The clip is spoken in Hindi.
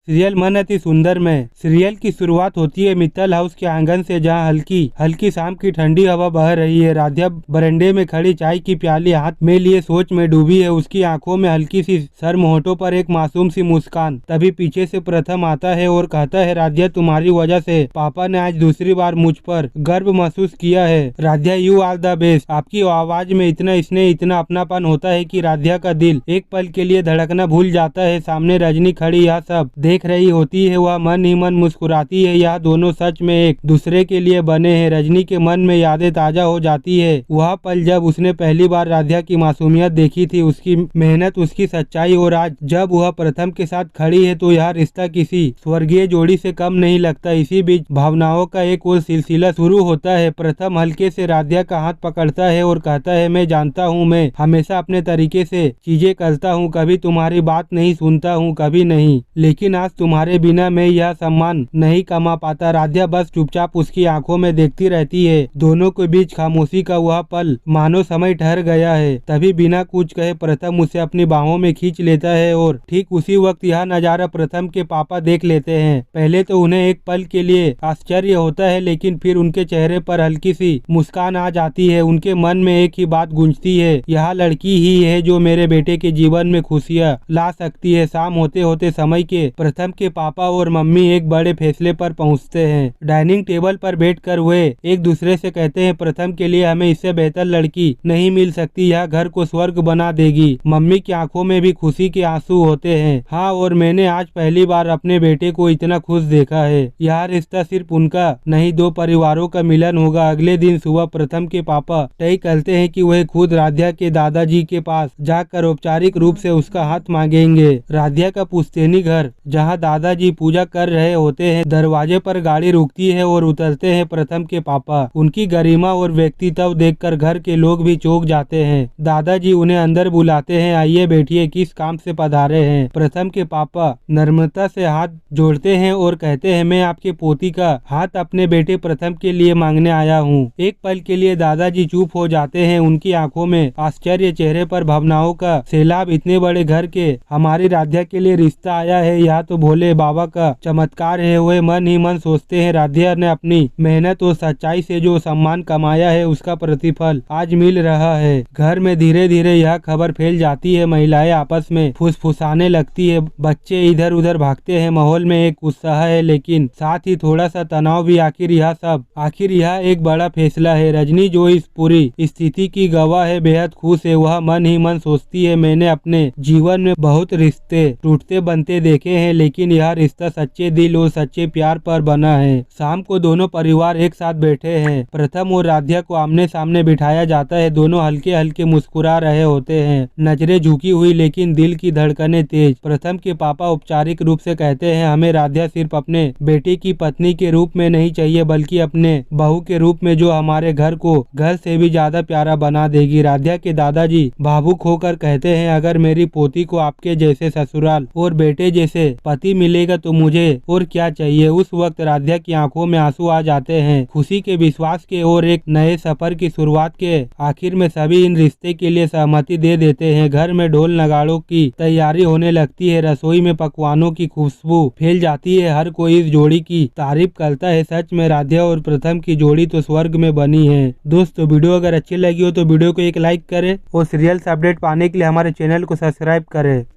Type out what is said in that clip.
सीरियल मन अति सुंदर में। सीरियल की शुरुआत होती है मित्तल हाउस के आंगन से, जहां हल्की हल्की शाम की ठंडी हवा बह रही है। राध्या बरंडे में खड़ी चाय की प्याली हाथ में लिए सोच में डूबी है। उसकी आंखों में हल्की सी शर्म, होठों पर एक मासूम सी मुस्कान। तभी पीछे से प्रथम आता है और कहता है, राध्या तुम्हारी वजह से पापा ने आज दूसरी बार मुझ पर गर्व महसूस किया है। Radhya you are the best. आपकी आवाज में इतना स्नेह, इतना अपनापन होता है कि राध्या का दिल एक पल के लिए धड़कना भूल जाता है। सामने रजनी खड़ी यह सब देख रही होती है। वह मन ही मन मुस्कुराती है। यह दोनों सच में एक दूसरे के लिए बने हैं। रजनी के मन में यादें ताजा हो जाती है। वह पल जब उसने पहली बार राध्या की मासूमियत देखी थी, उसकी मेहनत, उसकी सच्चाई, और आज जब वह प्रथम के साथ खड़ी है तो यह रिश्ता किसी स्वर्गीय जोड़ी से कम नहीं लगता। इसी बीच भावनाओं का एक और सिलसिला शुरू होता है। प्रथम हल्के से राध्या का हाथ पकड़ता है और कहता है, मैं जानता हूँ, मैं हमेशा अपने तरीके से चीजें करता हूँ, कभी तुम्हारी बात नहीं सुनता हूँ, कभी नहीं, लेकिन आज तुम्हारे बिना मैं यह सम्मान नहीं कमा पाता। राध्या बस चुपचाप उसकी आंखों में देखती रहती है। दोनों के बीच खामोशी का वह पल मानो समय ठहर गया है। तभी बिना कुछ कहे प्रथम उसे अपनी बाहों में खींच लेता है और ठीक उसी वक्त यह नजारा प्रथम के पापा देख लेते हैं। पहले तो उन्हें एक पल के लिए आश्चर्य होता है, लेकिन फिर उनके चेहरे पर हल्की सी मुस्कान आ जाती है। उनके मन में एक ही बात गूंजती है, यह लड़की ही है जो मेरे बेटे के जीवन में खुशियां ला सकती है। शाम होते होते समय के प्रथम के पापा और मम्मी एक बड़े फैसले पर पहुंचते हैं। डाइनिंग टेबल पर बैठकर वे एक दूसरे से कहते हैं, प्रथम के लिए हमें इससे बेहतर लड़की नहीं मिल सकती। यह घर को स्वर्ग बना देगी। मम्मी की आंखों में भी खुशी के आंसू होते हैं। हाँ, और मैंने आज पहली बार अपने बेटे को इतना खुश देखा है। यह रिश्ता सिर्फ उनका नहीं, दो परिवारों का मिलन होगा। अगले दिन सुबह प्रथम के पापा तय करते हैं कि वह खुद राध्या के दादाजी के पास जाकर औपचारिक रूप से उसका हाथ मांगेंगे। राध्या का पुश्तैनी घर, जहां दादाजी पूजा कर रहे होते हैं, दरवाजे पर गाड़ी रुकती है और उतरते हैं प्रथम के पापा। उनकी गरिमा और व्यक्तित्व देखकर घर के लोग भी चौंक जाते हैं। दादाजी उन्हें अंदर बुलाते हैं, आइए बैठिए, किस काम से पधारे हैं। प्रथम के पापा नम्रता से हाथ जोड़ते हैं और कहते हैं, मैं आपके पोती का हाथ अपने बेटे प्रथम के लिए मांगने आया हूँ। एक पल के लिए दादाजी चुप हो जाते हैं। उनकी आंखों में आश्चर्य, चेहरे पर भावनाओं का सैलाब। इतने बड़े घर के हमारी राध्या के लिए रिश्ता आया है, यह तो भोले बाबा का चमत्कार है। वे मन ही मन सोचते हैं, राध्या ने अपनी मेहनत और सच्चाई से जो सम्मान कमाया है, उसका प्रतिफल आज मिल रहा है। घर में धीरे धीरे यह खबर फैल जाती है। महिलाएं आपस में फुसफुसाने लगती है, बच्चे इधर उधर भागते हैं। माहौल में एक उत्साह है, लेकिन साथ ही थोड़ा सा तनाव भी। आखिर यह एक बड़ा फैसला है। रजनी, जो इस पूरी स्थिति की गवाह है, बेहद खुश है। वह मन ही मन सोचती है, मैंने अपने जीवन में बहुत रिश्ते टूटते बनते देखे हैं, लेकिन यह रिश्ता सच्चे दिल और सच्चे प्यार पर बना है। शाम को दोनों परिवार एक साथ बैठे हैं। प्रथम और राध्या को आमने सामने बिठाया जाता है। दोनों हल्के हल्के मुस्कुरा रहे होते हैं, नजरें झुकी हुई, लेकिन दिल की धड़कनें तेज। प्रथम के पापा औपचारिक रूप से कहते हैं, हमें राध्या सिर्फ अपने बेटे की पत्नी के रूप में नहीं चाहिए, बल्कि अपने बहू के रूप में, जो हमारे घर को घर से भी ज्यादा प्यारा बना देगी। राध्या के दादाजी भावुक होकर कहते हैं, अगर मेरी पोती को आपके जैसे ससुराल और बेटे जैसे पति मिलेगा तो मुझे और क्या चाहिए। उस वक्त राध्या की आंखों में आंसू आ जाते हैं, खुशी के, विश्वास के और एक नए सफर की शुरुआत के। आखिर में सभी इन रिश्ते के लिए सहमति दे देते हैं। घर में ढोल नगाड़ों की तैयारी होने लगती है। रसोई में पकवानों की खुशबू फैल जाती है। हर कोई इस जोड़ी की तारीफ करता है। सच में राध्या और प्रथम की जोड़ी तो स्वर्ग में बनी है। दोस्तों, वीडियो अगर अच्छी लगी हो तो वीडियो को एक लाइक करें और सीरियल से अपडेट पाने के लिए हमारे चैनल को सब्सक्राइब करें।